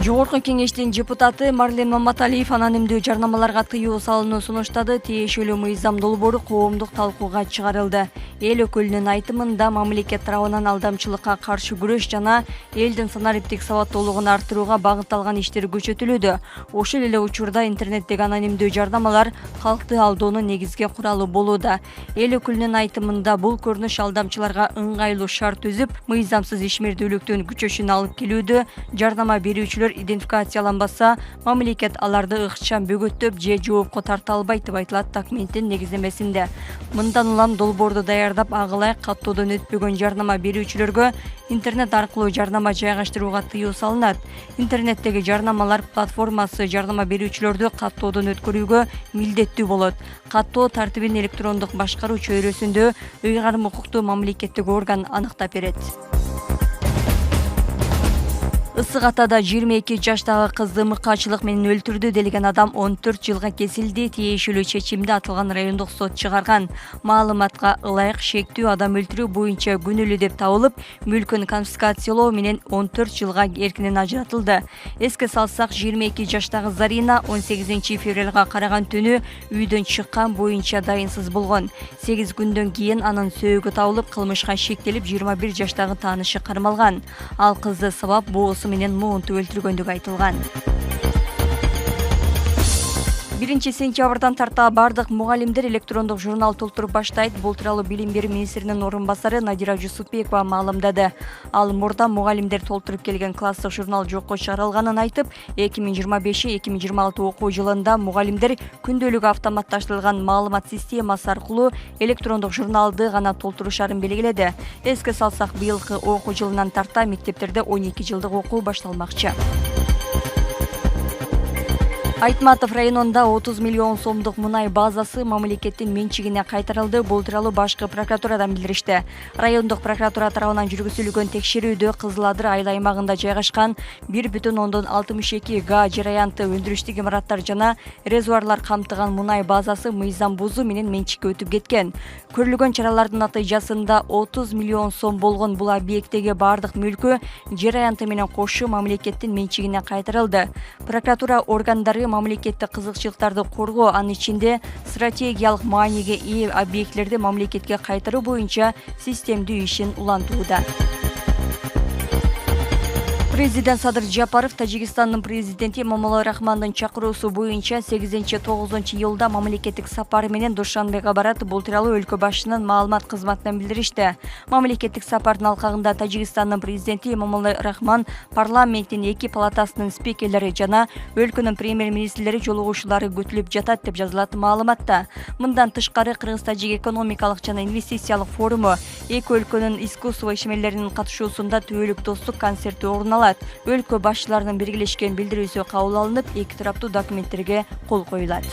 Жогорку кеңештин депутаты Марлен Маматалиев анонимдүү жарнамаларга тыюу салууну сунуштады. Тиешелүү мыйзам долбоору коомдук талкууга чыгарылды. Эл өкүлүнүн айтымында мамлекет тарабынан алдамчылыкка каршы күрөш жана элдин санариптик сабаттуулугун арттырууга багытталган иштер күчөтүлүүдө. Ошол эле учурда интернеттеги анонимдүү жарнамалар калкты алдаонун негизги куралы болууда. Эл өкүлүнүн айтымында бул көрүнүш алдамчыларга ыңгайлуу шарт түзүп, мыйзамсыз ишмердүүлүктүн күчөшүнө алып келүүдө. Жарнама берүүчүлөр идентификацияланбаса, мамлекет аларды ыкчам бөгөттөп же жоопко тарта албайт деп айтылат документтин негиздемесинде. Мындан улам долбоорду даярдап, агылай каттоодон өтпөгөн жарнама берүүчүлөргө интернет аркылуу жарнама жайгаштырууга тыюу салынат. Интернеттеги жарнамалар платформасы жарнама берүүчүлөрдү каттоодон өткөрүүгө милдеттүү болот. Каттоо тартибин электрондук башкаруу чөйрөсүндө ыйгарым укуктуу мамлекеттик орган аныктап берет. Ысык Атада 22 жаштагы кызды мыкаачылык менен өлтүрдү делген адам 14 жылга кесилди. Тиешелүү чечимди аталган райондук сот чыгарган. Маалыматка ылайык шектүү адам өлтүрүү боюнча күнөөлүү деп табылып, мүлкүн конфискациялоо менен 14 жылга эркинен ажыратылды. Эске салсак, 22 жаштагы Зарина 18 февралга караган түнү үйдөн чыккан боюнча дайынсыз болгон. 8 күндөн кийин анын сөөгү табылып, кылмышка шектелип 21 жаштагы таанышы кармалган. Ал кызды сабап боосу менен муунтуп өлтүргөндүгү айтылган. 1 сентябрдан тарта бардык мугалимдер электрондук журнал толтуруп баштайт. Бул тууралуу Билим берүү министринин орун басары Надира Жусупбекова маалымдады. Ал мурда мугалимдер толтуруп келген класстык журнал жокко чыгарылганын айтып, 2025-2026 окуу жылында мугалимдер күндөлүк автоматташтырылган маалымат системасы аркылуу электрондук журналды гана толтурушарын белгиледи. Эске салсак, быйылкы окуу жылынан тарта мектептерде 12 жылдык окуу башталмакчы. Айтматов районунда 30 миллион сомдук мунай базасы мамлекеттин менчигине кайтарылды. Бул тууралуу башкы прокуратурадан билдиришти. Райондук прокуратура тарабынан жүргүзүлгөн текшерүүдө Кызыл Адыр айыл аймагында жайгашкан 1,62 га жер аянты өндүрүштүк имараттар жана резервуарлар камтыган мунай базасы мыйзам бузуу менен менчикке өтүп кеткен. Көрүлгөн чаралардын натыйжасында 30 миллион сом болгон бул объекттеги бардык мүлкү жер аянты менен кошо мамлекеттин менчигине кайтарылды. Прокуратура органдары мамлекеттик кызыкчылыктарды коргоо, анын ичинде стратегиялык мааниге ээ объектлерди мамлекетке кайтаруу боюнча системдүү ишин улантууда. Президент Садыр Жапаров Тажикстандын президенти Эмомали Рахмондун чакыруусу боюнча 8-9 июлда мамлекеттик сапары менен Душанбеге барат. Бул тууралуу өлкө башчынын маалымат кызматынан билдиришти. Мамлекеттик сапардын алкагында Тажикстандын президенти Эмомали Рахмон парламенттин 2 палатасынын спикерлери жана өлкөнүн премьер-министрлери жолугушуулары күтүлүп жатат деп жазылат маалыматта. Мындан тышкары Кыргыз-Тажик экономикалык жана инвестициялык форуму эки өлкөнүн искусство ишмерлеринин катышуусунда түбөлүк достук концерти орун алат. Өлкө башчыларынын биргелешкен билдирүүсү кабыл алынып, эки тараптуу документтерге кол коюлат.